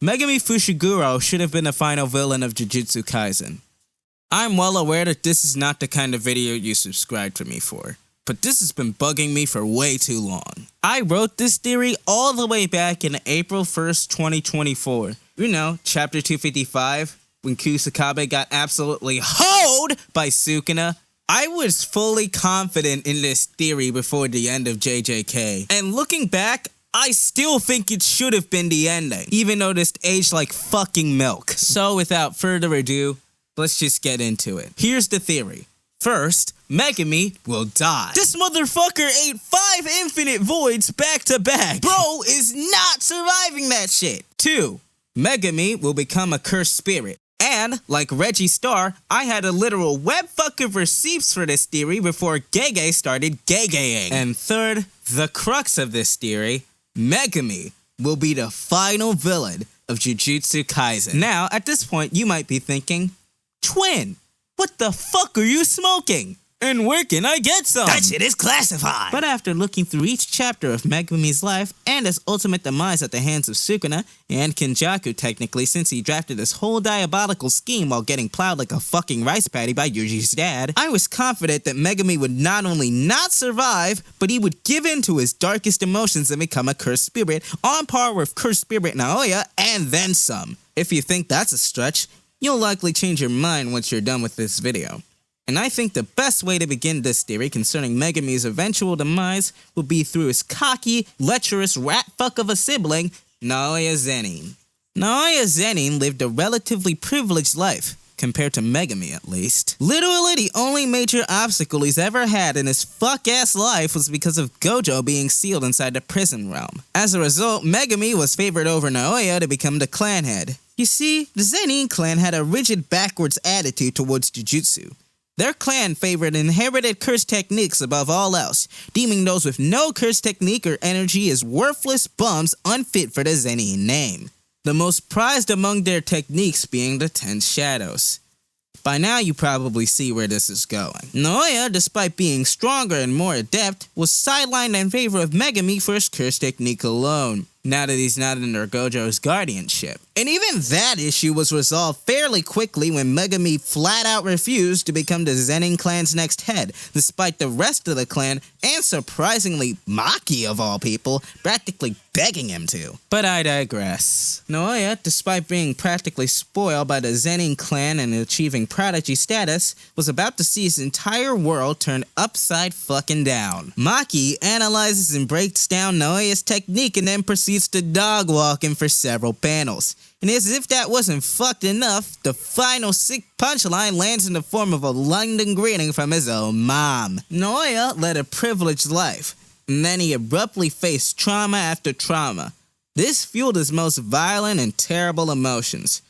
Megumi Fushiguro should have been the final villain of Jujutsu Kaisen. I'm well aware that this is not the kind of video you subscribe to me for, but this has been bugging me for way too long. I wrote this theory all the way back in April 1st, 2024. You know, chapter 255, when Kusakabe got absolutely hoed by Sukuna. I was fully confident in this theory before the end of JJK, and looking back, I still think it should have been the ending, even though this aged like fucking milk. So without further ado, let's just get into it. Here's the theory. First, Megumi will die. This motherfucker ate 5 infinite voids back to back. Bro is not surviving that shit. 2, Megumi will become a cursed spirit. And, like Reggie Starr, I had a literal webfuck of receipts for this theory before Gege started gay-gaying. And third, the crux of this theory, Megumi will be the final villain of Jujutsu Kaisen. Now, at this point, you might be thinking, Twin, what the fuck are you smoking? And where can I get some? That shit is classified! But after looking through each chapter of Megumi's life and his ultimate demise at the hands of Sukuna, and Kenjaku technically since he drafted this whole diabolical scheme while getting plowed like a fucking rice paddy by Yuji's dad, I was confident that Megumi would not only not survive, but he would give in to his darkest emotions and become a cursed spirit, on par with cursed spirit Naoya, and then some. If you think that's a stretch, you'll likely change your mind once you're done with this video. And I think the best way to begin this theory concerning Megumi's eventual demise would be through his cocky, lecherous rat fuck of a sibling, Naoya Zenin. Naoya Zenin lived a relatively privileged life, compared to Megumi at least. Literally the only major obstacle he's ever had in his fuck-ass life was because of Gojo being sealed inside the prison realm. As a result, Megumi was favored over Naoya to become the clan head. You see, the Zenin clan had a rigid backwards attitude towards Jujutsu. Their clan favored inherited curse techniques above all else, deeming those with no curse technique or energy as worthless bums unfit for the Zenin name. The most prized among their techniques being the 10 Shadows. By now you probably see where this is going. Naoya, despite being stronger and more adept, was sidelined in favor of Megumi for his curse technique alone, now that he's not under Gojo's guardianship. And even that issue was resolved fairly quickly when Megumi flat out refused to become the Zenin clan's next head, despite the rest of the clan, and surprisingly Maki of all people, practically begging him to. But I digress. Naoya, despite being practically spoiled by the Zenin clan and achieving prodigy status, was about to see his entire world turned upside fucking down. Maki analyzes and breaks down Naoya's technique and then proceeds to dog walk him for several panels. And as if that wasn't fucked enough, the final sick punchline lands in the form of a London greeting from his own mom. Naoya led a privileged life, and then he abruptly faced trauma after trauma. This fueled his most violent and terrible emotions.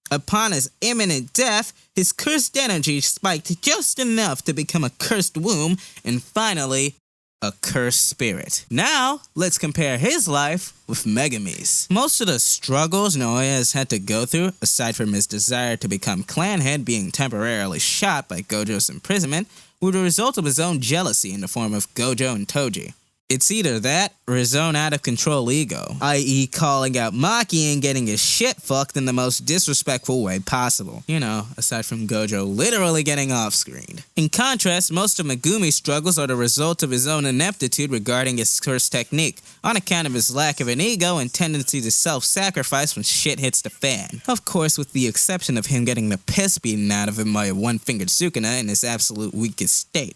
Upon his imminent death, his cursed energy spiked just enough to become a cursed womb, and finally, a cursed spirit. Now, let's compare his life with Megumi's. Most of the struggles Naoya has had to go through, aside from his desire to become clan head being temporarily shot by Gojo's imprisonment, were the result of his own jealousy in the form of Gojo and Toji. It's either that or his own out-of-control ego, i.e. calling out Maki and getting his shit fucked in the most disrespectful way possible. You know, aside from Gojo literally getting off-screen. In contrast, most of Megumi's struggles are the result of his own ineptitude regarding his curse technique, on account of his lack of an ego and tendency to self-sacrifice when shit hits the fan. Of course, with the exception of him getting the piss beaten out of him by a one-fingered Sukuna in his absolute weakest state.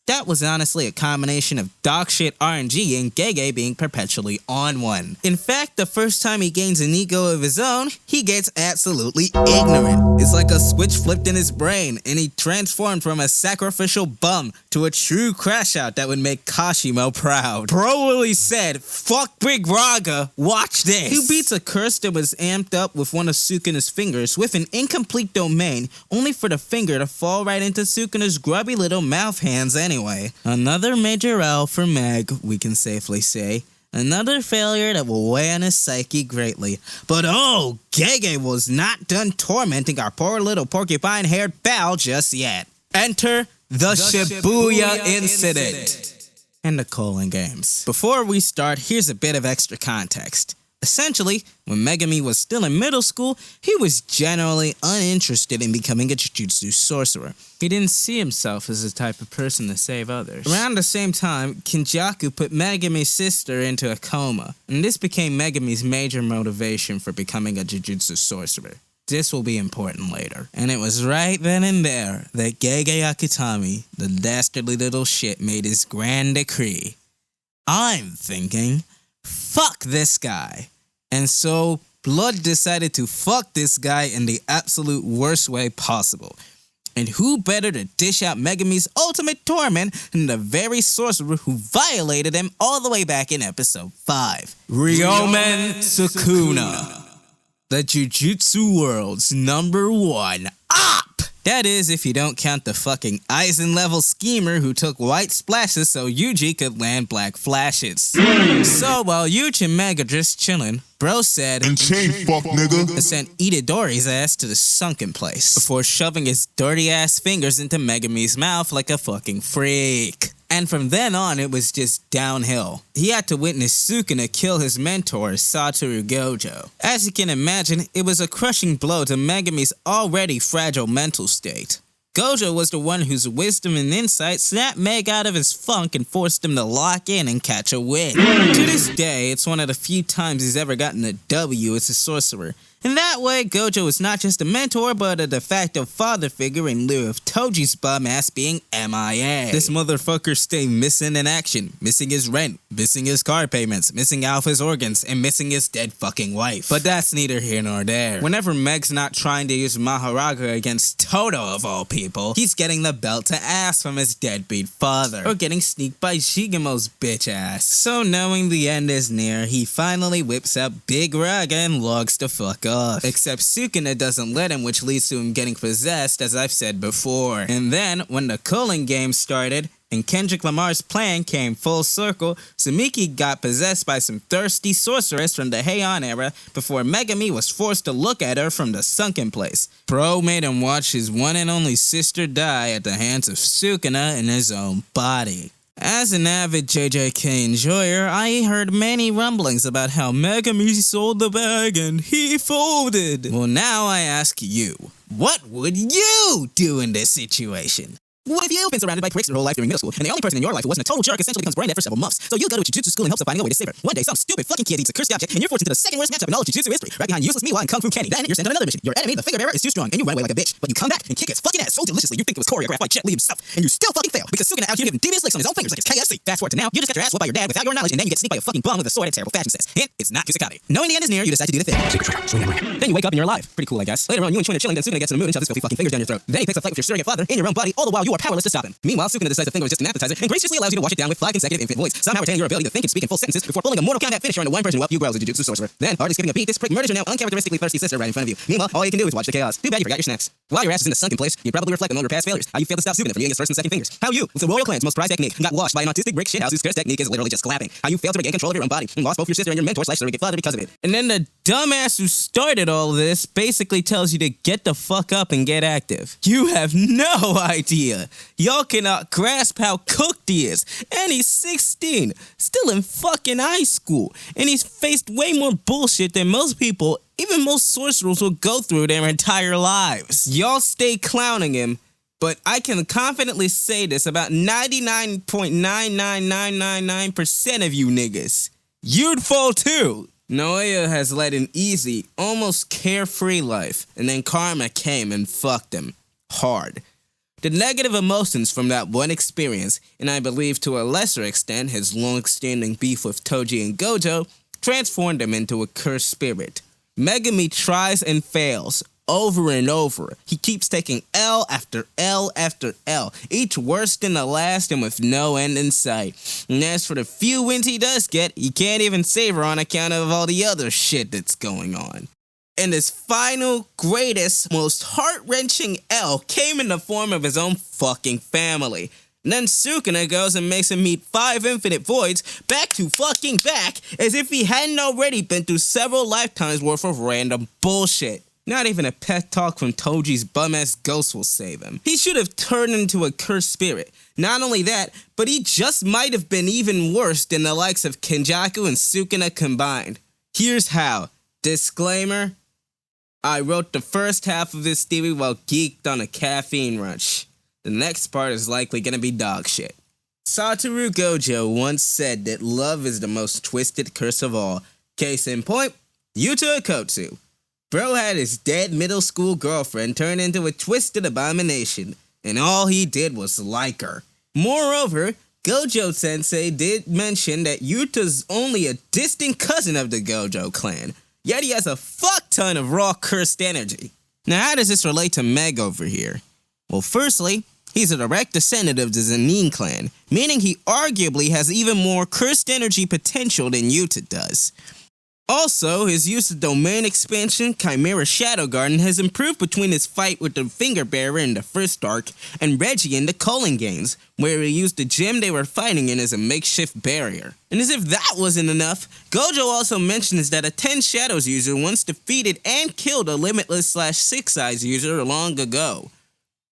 That was honestly a combination of dogshit RNG and Gege being perpetually on one. In fact, the first time he gains an ego of his own, he gets absolutely ignorant. It's like a switch flipped in his brain, and he transformed from a sacrificial bum to a true crash out that would make Kashimo proud. Bro really said, "Fuck Big Raga, watch this." He beats a curse that was amped up with one of Sukuna's fingers with an incomplete domain, only for the finger to fall right into Sukuna's grubby little mouth hands anyway. Another major L for Meg, we can safely say. Another failure that will weigh on his psyche greatly. But oh, Gege was not done tormenting our poor little porcupine-haired pal just yet. Enter the Shibuya Incident. And the colon games. Before we start, here's a bit of extra context. Essentially, when Megumi was still in middle school, he was generally uninterested in becoming a Jujutsu sorcerer. He didn't see himself as the type of person to save others. Around the same time, Kenjaku put Megumi's sister into a coma, and this became Megumi's major motivation for becoming a Jujutsu sorcerer. This will be important later. And it was right then and there that Gege Akutami, the dastardly little shit, made his grand decree. I'm thinking, fuck this guy. And so, Blood decided to fuck this guy in the absolute worst way possible. And who better to dish out Megumi's ultimate torment than the very sorcerer who violated him all the way back in episode 5. Ryomen Sukuna. The Jujutsu world's #1 op! That is, if you don't count the fucking Aizen-level schemer who took white splashes so Yuji could land black flashes. So while Yuji and Meg are just chilling, bro said, "And chain fuck, nigga," and sent Itadori's ass to the sunken place before shoving his dirty-ass fingers into Megumi's mouth like a fucking freak. And from then on, it was just downhill. He had to witness Sukuna kill his mentor, Satoru Gojo. As you can imagine, it was a crushing blow to Megumi's already fragile mental state. Gojo was the one whose wisdom and insight snapped Meg out of his funk and forced him to lock in and catch a win. To this day, it's one of the few times he's ever gotten a W as a sorcerer. In that way, Gojo is not just a mentor, but a de facto father figure in lieu of Toji's bum ass being MIA. This motherfucker stay missing in action, missing his rent, missing his car payments, missing Alpha's organs, and missing his dead fucking wife. But that's neither here nor there. Whenever Meg's not trying to use Maharaga against Toto of all people, he's getting the belt to ass from his deadbeat father, or getting sneaked by Shigemo's bitch ass. So knowing the end is near, he finally whips out Big Raga and logs the fuck off. Except Sukuna doesn't let him, which leads to him getting possessed, as I've said before. And then, when the culling game started, and Kendrick Lamar's plan came full circle, Sumiki got possessed by some thirsty sorceress from the Heian era before Megumi was forced to look at her from the sunken place. Bro made him watch his one and only sister die at the hands of Sukuna in his own body. As an avid JJK enjoyer, I heard many rumblings about how Megumi sold the bag and he folded. Well, now I ask you, what would you do in this situation? What if you've been surrounded by pricks your whole life during middle school, and the only person in your life who wasn't a total jerk essentially becomes brain dead for several months? So you go to a Jujutsu school in hopes of finding a way to save her. One day, some stupid fucking kid eats a cursed object, and you're forced into the second worst matchup in all of Jujutsu history, right behind useless Miwa and Kung Fu Kenny. Then you're sent on another mission. Your enemy, the finger bearer, is too strong, and you run away like a bitch. But you come back and kick his fucking ass so deliciously you think it was choreographed by Jet Li himself, and you still fucking fail because Sukuna out here giving devious licks on his own fingers like it's KFC. Fast forward to now, you just got your ass whooped by your dad without your knowledge, and then you get sneaked by a fucking bum with a sword and terrible fashion sense. Hint, it's not Kusekage. Knowing the end is near, you decide to do the thing. Then you wake up and you're alive. Pretty cool, I guess. Later on, you and Chun are chilling, then Sukuna gets in the mood and shoves his filthy fucking fingers down your throat. Then he picks a fight with your surrogate father in your own body, all the while you are powerless to stop him. Meanwhile, Sukuna decides the finger is just an appetizer and graciously allows you to wash it down with 5 consecutive infant voids, somehow retaining your ability to think and speak in full sentences before pulling a Mortal Kombat finisher on the one person who helped you grow as a Jujutsu sorcerer. Then, hardly skipping a beat, this prick murders your now uncharacteristically thirsty sister right in front of you. Meanwhile, all you can do is watch the chaos. Too bad you forgot your snacks. While your ass is in the sunken place, you probably reflect on all your past failures. How you failed to stop Sukuna from eating his first and second fingers. How you, with the royal clan's most prized technique, got washed by an autistic brick shithouse whose cursed technique is literally just clapping. How you failed to regain control of your own body and lost both your sister and your mentor/surrogate father because of it. And then the dumbass who started all this basically tells you to get the fuck up and get active. You have no idea. Y'all cannot grasp how cooked he is. And he's 16, still in fucking high school. And he's faced way more bullshit than most people, even most sorcerers, will go through their entire lives. Y'all stay clowning him, but I can confidently say this about 99.99999% of you niggas. You'd fall too. Naoya has led an easy, almost carefree life, and then karma came and fucked him. Hard. The negative emotions from that one experience, and I believe to a lesser extent his long-standing beef with Toji and Gojo, transformed him into a cursed spirit. Megumi tries and fails, over and over. He keeps taking L after L after L, each worse than the last and with no end in sight. And as for the few wins he does get, he can't even savor on account of all the other shit that's going on. And his final, greatest, most heart-wrenching L came in the form of his own fucking family. And then Sukuna goes and makes him meet 5 infinite voids back to fucking back as if he hadn't already been through several lifetimes worth of random bullshit. Not even a pet talk from Toji's bum-ass ghost will save him. He should have turned into a cursed spirit. Not only that, but he just might have been even worse than the likes of Kenjaku and Sukuna combined. Here's how. Disclaimer. I wrote the first half of this theory while geeked on a caffeine rush. The next part is likely gonna be dog shit. Satoru Gojo once said that love is the most twisted curse of all. Case in point, Yuta Okotsu. Bro had his dead middle school girlfriend turn into a twisted abomination, and all he did was like her. Moreover, Gojo Sensei did mention that Yuta's only a distant cousin of the Gojo clan, yet he has a fuck ton of raw cursed energy. Now how does this relate to Meg over here? Well, firstly, he's a direct descendant of the Zenin clan, meaning he arguably has even more cursed energy potential than Yuta does. Also, his use of domain expansion, Chimera Shadow Garden, has improved between his fight with the Finger Bearer in the first arc and Reggie in the Culling games, where he used the gem they were fighting in as a makeshift barrier. And as if that wasn't enough, Gojo also mentions that a 10 Shadows user once defeated and killed a Limitless/Six Eyes user long ago.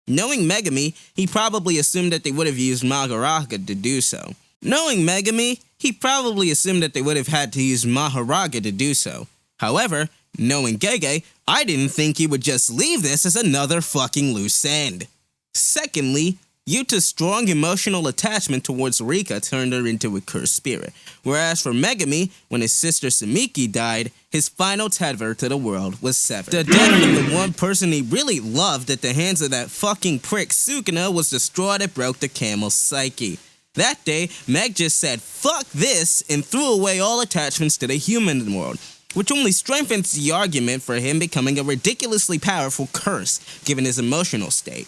Knowing Megumi, he probably assumed that they would have used Maharaga to do so. Knowing Megumi, he probably assumed that they would have had to use Maharaga to do so. However, knowing Gege, I didn't think he would just leave this as another fucking loose end. Secondly, Yuta's strong emotional attachment towards Rika turned her into a cursed spirit, whereas for Megumi, when his sister Sumiki died, his final tether to the world was severed. The death of the one person he really loved at the hands of that fucking prick Sukuna was the straw that broke the camel's psyche. That day, Meg just said, fuck this, and threw away all attachments to the human world, which only strengthens the argument for him becoming a ridiculously powerful curse, given his emotional state.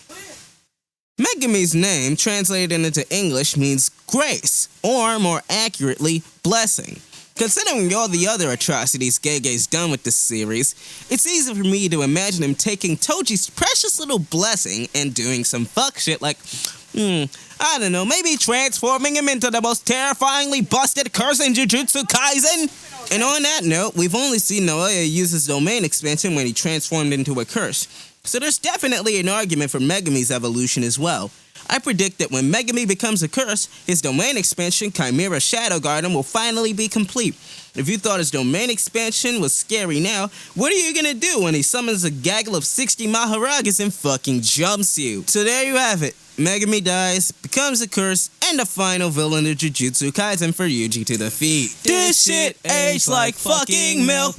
Megumi's name, translated into English, means grace, or more accurately, blessing. Considering all the other atrocities Gege's done with this series, it's easy for me to imagine him taking Toji's precious little blessing and doing some fuck shit like, I don't know, maybe transforming him into the most terrifyingly busted curse in Jujutsu Kaisen? And on that note, we've only seen Naoya use his domain expansion when he transformed into a curse. So there's definitely an argument for Megumi's evolution as well. I predict that when Megumi becomes a curse, his domain expansion, Chimera Shadow Garden, will finally be complete. If you thought his domain expansion was scary now, what are you gonna do when he summons a gaggle of 60 Maharagas and fucking jumps you? So there you have it. Megumi dies, becomes a curse, and the final villain of Jujutsu Kaisen for Yuji to defeat. This shit aged like fucking milk.